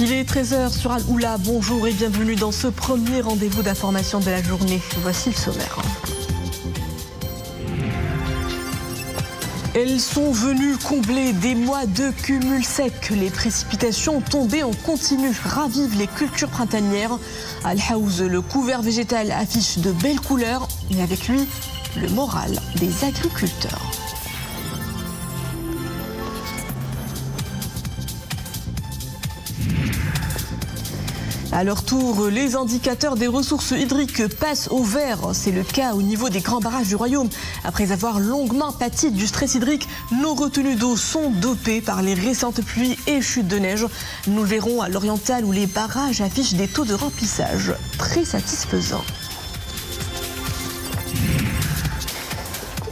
Il est 13h sur Al-Oula. Bonjour et bienvenue dans ce premier rendez-vous d'information de la journée. Voici le sommaire. Elles sont venues combler des mois de cumul sec. Les précipitations tombées en continu ravivent les cultures printanières. À Al-Haouz, le couvert végétal affiche de belles couleurs et avec lui, le moral des agriculteurs. À leur tour, les indicateurs des ressources hydriques passent au vert. C'est le cas au niveau des grands barrages du royaume. Après avoir longuement pâti du stress hydrique, nos retenues d'eau sont dopées par les récentes pluies et chutes de neige. Nous le verrons à l'Oriental où les barrages affichent des taux de remplissage très satisfaisants.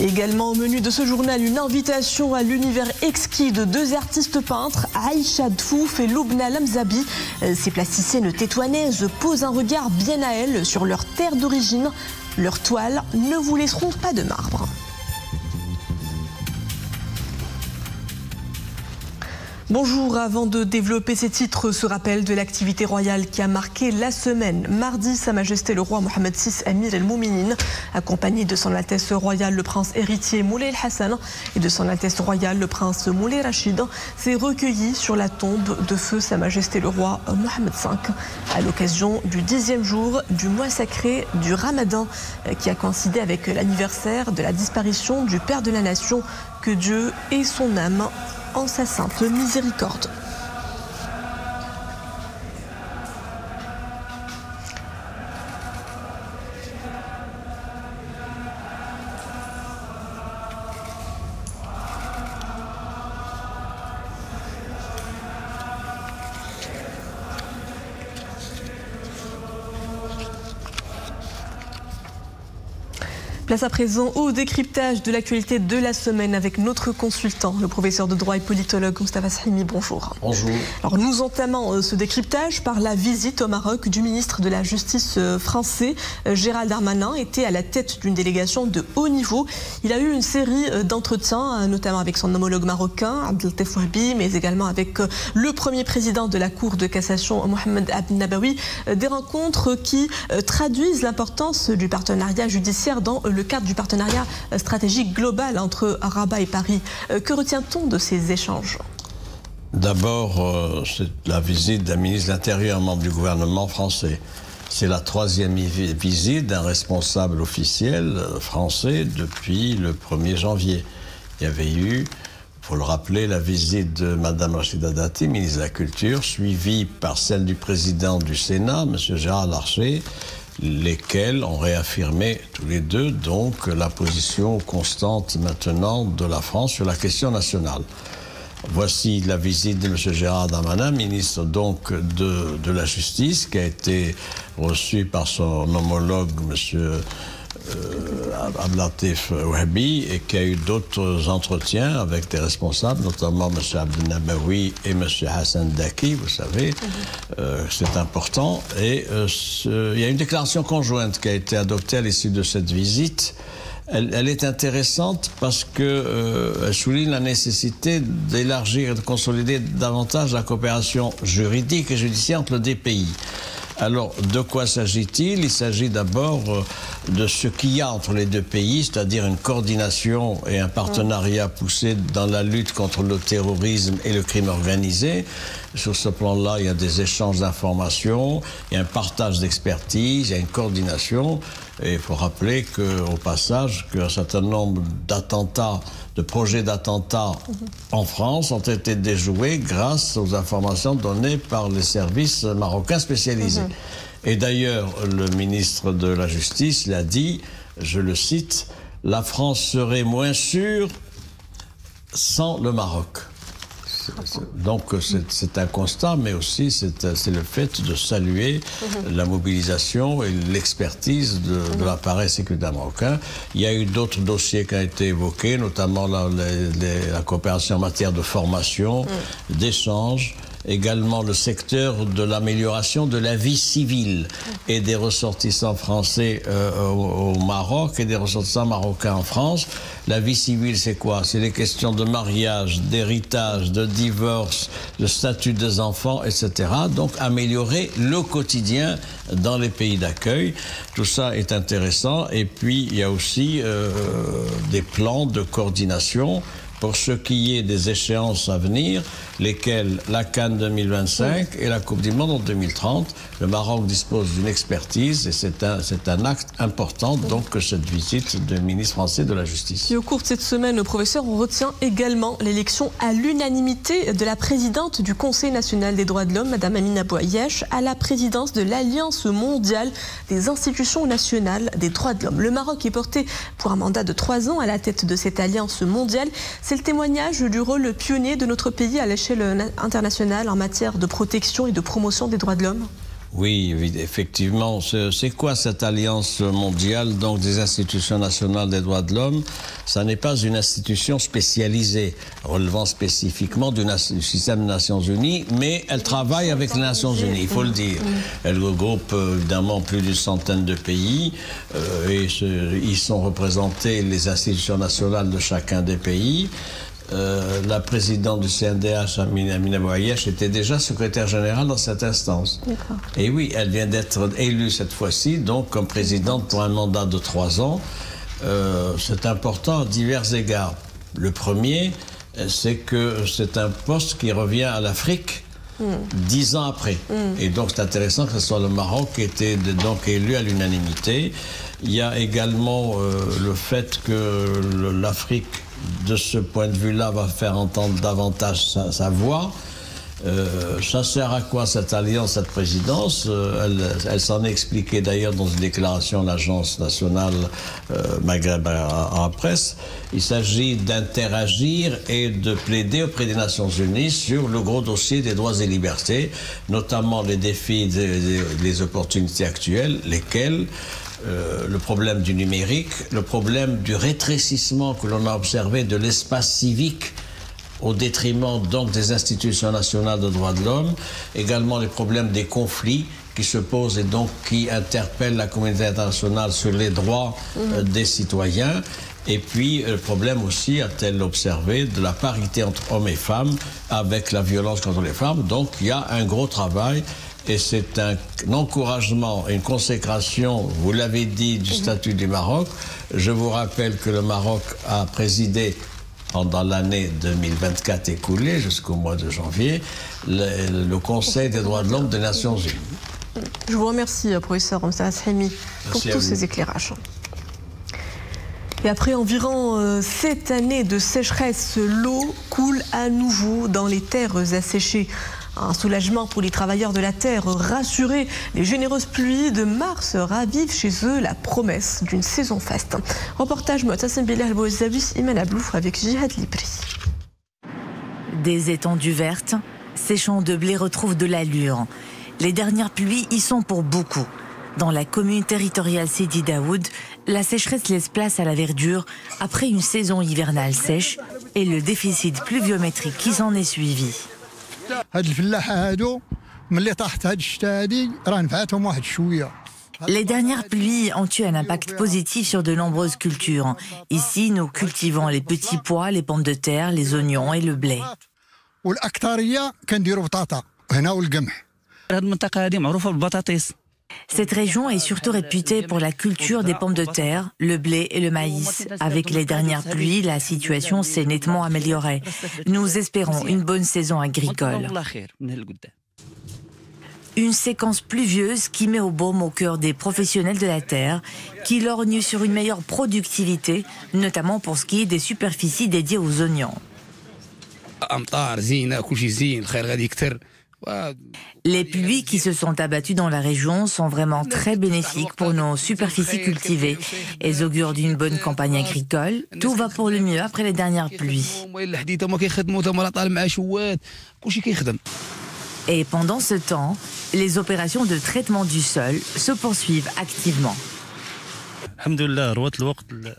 Également au menu de ce journal, une invitation à l'univers exquis de deux artistes peintres, Aïcha Dfouf et Loubna Lamzabi. Ces plasticiennes tétouanaises posent un regard bien à elles sur leur terre d'origine. Leurs toiles ne vous laisseront pas de marbre. Bonjour, avant de développer ces titres, ce rappel de l'activité royale qui a marqué la semaine. Mardi, Sa Majesté le roi Mohammed VI Amir el-Mouminin, accompagné de son Altesse royale le prince héritier Moulay el-Hassan et de son Altesse royale le prince Moulay Rachid, s'est recueilli sur la tombe de feu Sa Majesté le roi Mohammed V à l'occasion du 10e jour du mois sacré du Ramadan qui a coïncidé avec l'anniversaire de la disparition du Père de la Nation. Que Dieu ait son âme en sa sainte miséricorde. Place à présent au décryptage de l'actualité de la semaine avec notre consultant, le professeur de droit et politologue Moustapha Sahimi. Bonjour. Bonjour. Alors nous entamons ce décryptage par la visite au Maroc du ministre de la Justice français, Gérald Darmanin, était à la tête d'une délégation de haut niveau. Il a eu une série d'entretiens, notamment avec son homologue marocain, Abdelatif Wahbi, mais également avec le premier président de la Cour de cassation, Mohamed Abd Nabawi. Des rencontres qui traduisent l'importance du partenariat judiciaire dans le cadre du partenariat stratégique global entre Rabat et Paris. Que retient-on de ces échanges? D'abord, c'est la visite d'un ministre de l'Intérieur, membre du gouvernement français. C'est la troisième visite d'un responsable officiel français depuis le 1er janvier. Il y avait eu, il faut le rappeler, la visite de Mme Rachida Dati, ministre de la Culture, suivie par celle du président du Sénat, M. Gérard Larcher, lesquels ont réaffirmé tous les deux donc la position constante maintenant de la France sur la question nationale. Voici la visite de M. Gérard Darmanin, ministre donc de la Justice, qui a été reçu par son homologue M. Abdelatif Wahbi et qui a eu d'autres entretiens avec des responsables, notamment M. Abd Nabawi et M. Hassan Daki, vous savez, c'est important. Et il y a une déclaration conjointe qui a été adoptée à l'issue de cette visite. Elle est intéressante parce qu'elle souligne la nécessité d'élargir et de consolider davantage la coopération juridique et judiciaire entre les deux pays. Alors, de quoi s'agit-il? Il s'agit d'abord de ce qu'il y a entre les deux pays, c'est-à-dire une coordination et un partenariat poussé dans la lutte contre le terrorisme et le crime organisé. Sur ce plan-là, il y a des échanges d'informations, il y a un partage d'expertise, il y a une coordination. Et il faut rappeler au passage qu'un certain nombre d'attentats, de projets d'attentats en France ont été déjoués grâce aux informations données par les services marocains spécialisés. Et d'ailleurs, le ministre de la Justice l'a dit, je le cite, « La France serait moins sûre sans le Maroc ». Donc c'est un constat, mais aussi c'est le fait de saluer la mobilisation et l'expertise de l'appareil sécuritaire marocain. Il y a eu d'autres dossiers qui ont été évoqués, notamment la coopération en matière de formation, d'échange également le secteur de l'amélioration de la vie civile et des ressortissants français au Maroc et des ressortissants marocains en France. La vie civile, c'est quoi? C'est les questions de mariage, d'héritage, de divorce, de statut des enfants, etc. Donc améliorer le quotidien dans les pays d'accueil. Tout ça est intéressant. Et puis il y a aussi des plans de coordination pour ce qui est des échéances à venir, lesquelles la Cannes 2025 et la Coupe du Monde en 2030. Le Maroc dispose d'une expertise et c'est un acte important, donc, que cette visite du ministre français de la Justice. Et au cours de cette semaine, le professeur, on retient également l'élection à l'unanimité de la présidente du Conseil national des droits de l'homme, Madame Amina Bouayesh, à la présidence de l'Alliance mondiale des institutions nationales des droits de l'homme. Le Maroc est porté pour un mandat de 3 ans à la tête de cette alliance mondiale. C'est le témoignage du rôle pionnier de notre pays à l'échelle internationale en matière de protection et de promotion des droits de l'homme. Oui, effectivement. C'est quoi cette alliance mondiale donc des institutions nationales des droits de l'homme? Ça n'est pas une institution spécialisée, relevant spécifiquement du système des Nations Unies, mais elle travaille avec les Nations Unies, il faut le dire. Elle regroupe évidemment plus d'une centaine de pays et y sont représentées les institutions nationales de chacun des pays. La présidente du CNDH, Amina Bouayesh, était déjà secrétaire générale dans cette instance. Et oui, elle vient d'être élue cette fois-ci, donc comme présidente pour un mandat de 3 ans. C'est important à divers égards. Le premier, c'est que c'est un poste qui revient à l'Afrique 10 ans après. Et donc c'est intéressant que ce soit le Maroc qui était donc élu à l'unanimité. Il y a également le fait que l'Afrique, de ce point de vue-là, va faire entendre davantage sa voix. Ça sert à quoi cette alliance, cette présidence? Elle s'en est expliquée d'ailleurs dans une déclaration de l'Agence nationale Maghreb en presse. Il s'agit d'interagir et de plaider auprès des Nations Unies sur le gros dossier des droits et libertés, notamment les défis, les opportunités actuelles, lesquelles le problème du numérique, le problème du rétrécissement que l'on a observé de l'espace civique au détriment donc des institutions nationales de droits de l'homme, également les problèmes des conflits qui se posent et donc qui interpellent la communauté internationale sur les droits des citoyens. Et puis le problème aussi, a-t-elle observé, de la parité entre hommes et femmes avec la violence contre les femmes. Donc il y a un gros travail. Et c'est un encouragement, une consécration, vous l'avez dit, du statut du Maroc. Je vous rappelle que le Maroc a présidé pendant l'année 2024 écoulée, jusqu'au mois de janvier, le Conseil des droits de l'homme des Nations Unies. Je vous remercie, professeur Ramsa Hemi, pour tous ces éclairages. Et après environ 7 années de sécheresse, l'eau coule à nouveau dans les terres asséchées. Un soulagement pour les travailleurs de la terre. Rassurés, les généreuses pluies de mars ravivent chez eux la promesse d'une saison faste. Reportage Motassim Bilal Bouzawi, Iman Ablou avec Jihad Libri. Des étendues vertes, ces champs de blé retrouvent de l'allure. Les dernières pluies y sont pour beaucoup. Dans la commune territoriale Sidi Daoud, la sécheresse laisse place à la verdure après une saison hivernale sèche et le déficit pluviométrique qui s'en est suivi. Les dernières pluies ont eu un impact positif sur de nombreuses cultures. Ici, nous cultivons les petits pois, les pommes de terre, les oignons et le blé. Cette région est surtout réputée pour la culture des pommes de terre, le blé et le maïs. Avec les dernières pluies, la situation s'est nettement améliorée. Nous espérons une bonne saison agricole. Une séquence pluvieuse qui met au baume au cœur des professionnels de la terre, qui lorgnent sur une meilleure productivité, notamment pour ce qui est des superficies dédiées aux oignons. Les pluies qui se sont abattues dans la région sont vraiment très bénéfiques pour nos superficies cultivées. Elles augurent d'une bonne campagne agricole. Tout va pour le mieux après les dernières pluies. Et pendant ce temps, les opérations de traitement du sol se poursuivent activement.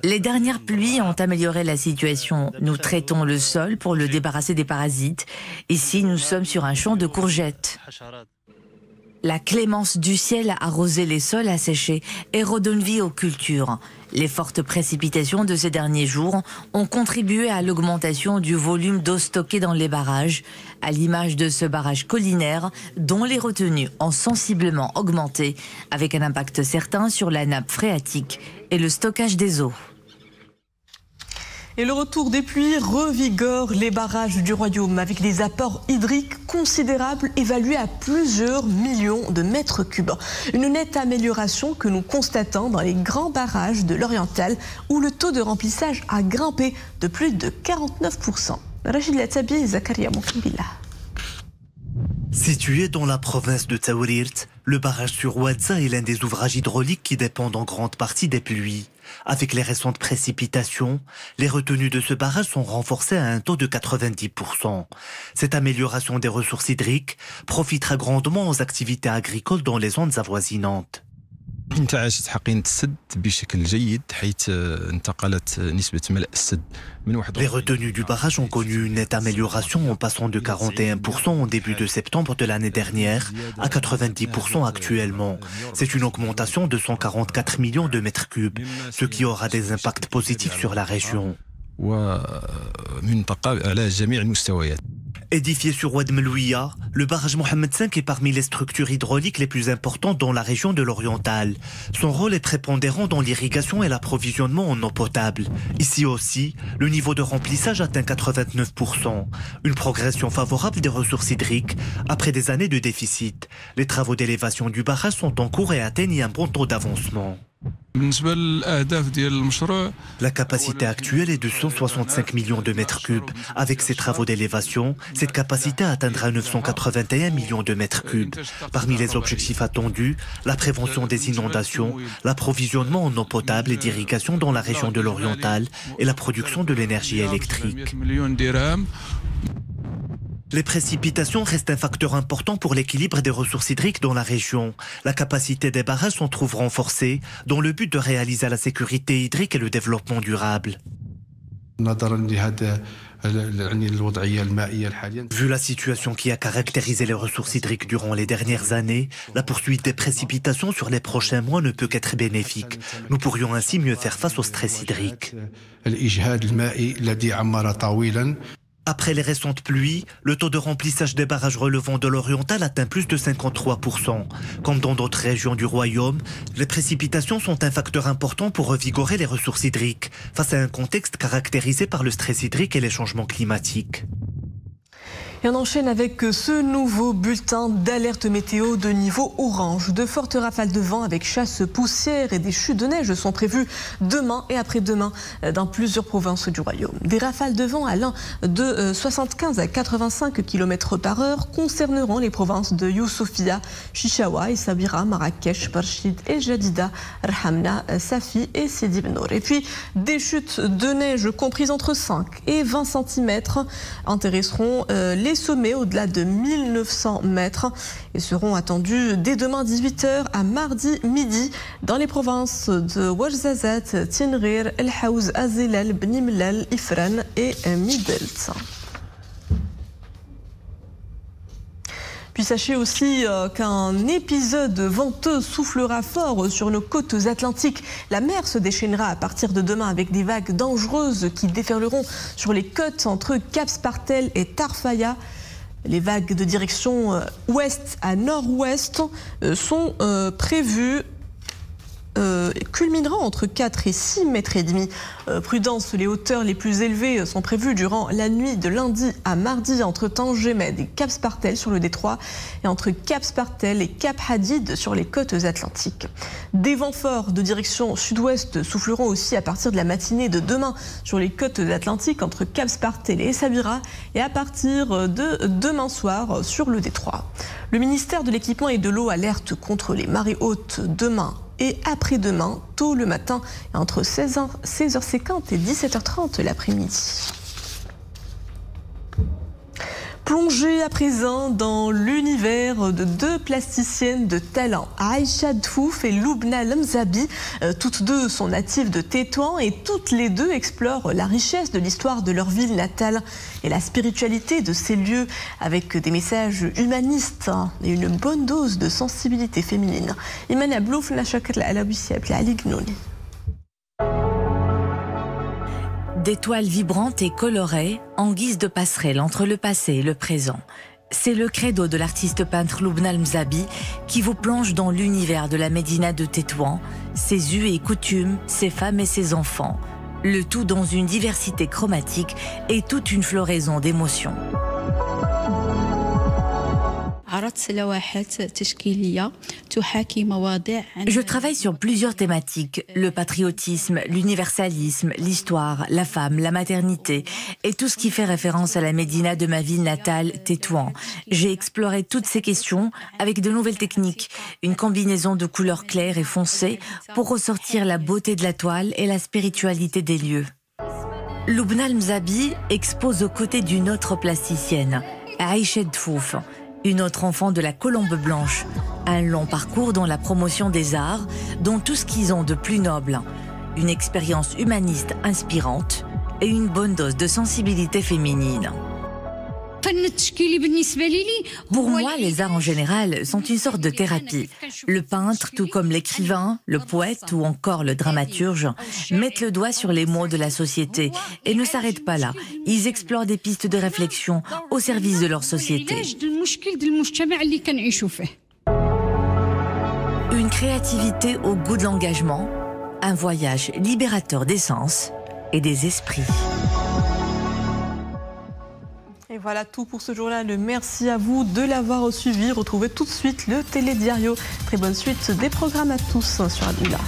Les dernières pluies ont amélioré la situation. Nous traitons le sol pour le débarrasser des parasites. Ici, nous sommes sur un champ de courgettes. La clémence du ciel a arrosé les sols asséchés et redonne vie aux cultures. Les fortes précipitations de ces derniers jours ont contribué à l'augmentation du volume d'eau stockée dans les barrages, à l'image de ce barrage collinaire dont les retenues ont sensiblement augmenté, avec un impact certain sur la nappe phréatique et le stockage des eaux. Et le retour des pluies revigore les barrages du royaume avec des apports hydriques considérables évalués à plusieurs millions de mètres cubes. Une nette amélioration que nous constatons dans les grands barrages de l'Oriental où le taux de remplissage a grimpé de plus de 49%. Rachid Latabi et Zakaria Moukambila. Situé dans la province de Taourirt, le barrage sur Ouadza est l'un des ouvrages hydrauliques qui dépendent en grande partie des pluies. Avec les récentes précipitations, les retenues de ce barrage sont renforcées à un taux de 90%. Cette amélioration des ressources hydriques profitera grandement aux activités agricoles dans les zones avoisinantes. Les retenues du barrage ont connu une nette amélioration en passant de 41% au début de septembre de l'année dernière à 90% actuellement. C'est une augmentation de 144 millions de mètres cubes, ce qui aura des impacts positifs sur la région. Édifié sur Oued Melouia, le barrage Mohamed V est parmi les structures hydrauliques les plus importantes dans la région de l'Oriental. Son rôle est prépondérant dans l'irrigation et l'approvisionnement en eau potable. Ici aussi, le niveau de remplissage atteint 89%. Une progression favorable des ressources hydriques après des années de déficit. Les travaux d'élévation du barrage sont en cours et atteignent un bon taux d'avancement. La capacité actuelle est de 165 millions de mètres cubes. Avec ces travaux d'élévation, cette capacité atteindra 981 millions de mètres cubes. Parmi les objectifs attendus, la prévention des inondations, l'approvisionnement en eau potable et d'irrigation dans la région de l'Oriental et la production de l'énergie électrique. Les précipitations restent un facteur important pour l'équilibre des ressources hydriques dans la région. La capacité des barrages s'en trouve renforcée dans le but de réaliser la sécurité hydrique et le développement durable. Vu la situation qui a caractérisé les ressources hydriques durant les dernières années, la poursuite des précipitations sur les prochains mois ne peut qu'être bénéfique. Nous pourrions ainsi mieux faire face au stress hydrique. Après les récentes pluies, le taux de remplissage des barrages relevant de l'Oriental atteint plus de 53%. Comme dans d'autres régions du royaume, les précipitations sont un facteur important pour revigorer les ressources hydriques, face à un contexte caractérisé par le stress hydrique et les changements climatiques. Et on enchaîne avec ce nouveau bulletin d'alerte météo de niveau orange. De fortes rafales de vent avec chasse poussière et des chutes de neige sont prévues demain et après-demain dans plusieurs provinces du royaume. Des rafales de vent allant de 75 à 85 km/h concerneront les provinces de Youssoufia, Chichawa, Essaouira, Marrakech, Barchid et Jadida, Rhamna, Safi et Sidi Benour. Et puis des chutes de neige comprises entre 5 et 20 cm intéresseront les sommets au-delà de 1900 mètres et seront attendus dès demain 18h à mardi midi dans les provinces de Ouarzazate, Tinrir, El Haouz, Azilal, Bni Mellal, Ifrane et Midelt. Puis sachez aussi qu'un épisode venteux soufflera fort sur nos côtes atlantiques. La mer se déchaînera à partir de demain avec des vagues dangereuses qui déferleront sur les côtes entre Cap Spartel et Tarfaya. Les vagues de direction ouest à nord-ouest sont prévues. Culminera entre 4 et 6 mètres et demi. Prudence, les hauteurs les plus élevées sont prévues durant la nuit de lundi à mardi entre Tangemed et Cap Spartel sur le détroit et entre Cap Spartel et Cap Hadid sur les côtes atlantiques. Des vents forts de direction sud-ouest souffleront aussi à partir de la matinée de demain sur les côtes atlantiques entre Cap Spartel et Essaouira et à partir de demain soir sur le détroit. Le ministère de l'Équipement et de l'Eau alerte contre les marées hautes demain et après-demain, tôt le matin, entre 16h50 et 17h30 l'après-midi. Plongez à présent dans l'univers de deux plasticiennes de talent, Aïcha Dfouf et Loubna Lemzabi. Toutes deux sont natives de Tétouan et toutes les deux explorent la richesse de l'histoire de leur ville natale et la spiritualité de ces lieux avec des messages humanistes et une bonne dose de sensibilité féminine. Imana Blouf, la chakra alawiya, Ali Gnouni. Des toiles vibrantes et colorées en guise de passerelle entre le passé et le présent. C'est le credo de l'artiste peintre Loubna Lemzabi qui vous plonge dans l'univers de la Médina de Tétouan, ses us et coutumes, ses femmes et ses enfants. Le tout dans une diversité chromatique et toute une floraison d'émotions. Je travaille sur plusieurs thématiques, le patriotisme, l'universalisme, l'histoire, la femme, la maternité et tout ce qui fait référence à la Médina de ma ville natale, Tétouan. J'ai exploré toutes ces questions avec de nouvelles techniques, une combinaison de couleurs claires et foncées pour ressortir la beauté de la toile et la spiritualité des lieux. Loubna Lemzabi expose aux côtés d'une autre plasticienne, Aïcha Dfouf, une autre enfant de la Colombe Blanche. Un long parcours dans la promotion des arts, dont tout ce qu'ils ont de plus noble. Une expérience humaniste inspirante et une bonne dose de sensibilité féminine. Pour moi, les arts en général sont une sorte de thérapie. Le peintre, tout comme l'écrivain, le poète ou encore le dramaturge, mettent le doigt sur les maux de la société et ne s'arrêtent pas là. Ils explorent des pistes de réflexion au service de leur société. Une créativité au goût de l'engagement, un voyage libérateur des sens et des esprits. Et voilà tout pour ce jour-là. Merci à vous de l'avoir suivi. Retrouvez tout de suite le Télédiario. Très bonne suite des programmes à tous sur Adila.